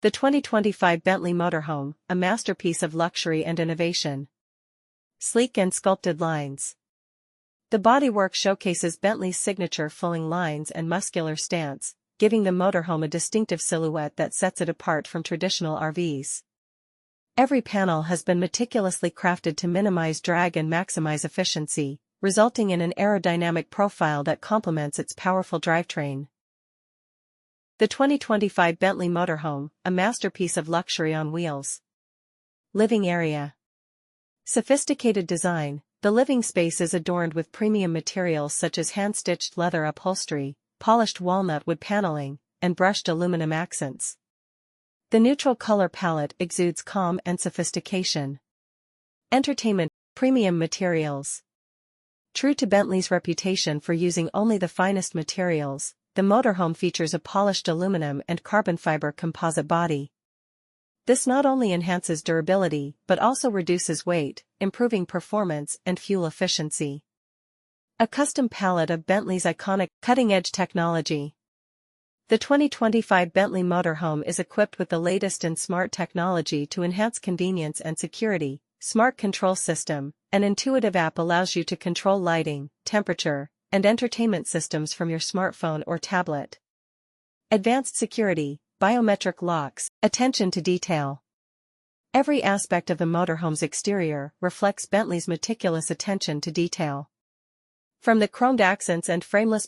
The 2025 Bentley Motorhome, a masterpiece of luxury and innovation. Sleek and sculpted lines. The bodywork showcases Bentley's signature flowing lines and muscular stance, giving the motorhome a distinctive silhouette that sets it apart from traditional RVs. Every panel has been meticulously crafted to minimize drag and maximize efficiency, resulting in an aerodynamic profile that complements its powerful drivetrain. The 2025 Bentley Motorhome, a masterpiece of luxury on wheels. Living area. Sophisticated design. The living space is adorned with premium materials such as hand-stitched leather upholstery, polished walnut wood paneling, and brushed aluminum accents. The neutral color palette exudes calm and sophistication. Entertainment. Premium materials. True to Bentley's reputation for using only the finest materials, the motorhome features a polished aluminum and carbon fiber composite body. This not only enhances durability but also reduces weight, improving performance and fuel efficiency. A custom palette of Bentley's iconic, cutting-edge technology. The 2025 Bentley Motorhome is equipped with the latest in smart technology to enhance convenience and security. Smart Control System. An intuitive app allows you to control lighting, temperature, and entertainment systems from your smartphone or tablet. Advanced security, biometric locks, attention to detail. Every aspect of the motorhome's exterior reflects Bentley's meticulous attention to detail. From the chromed accents and frameless panels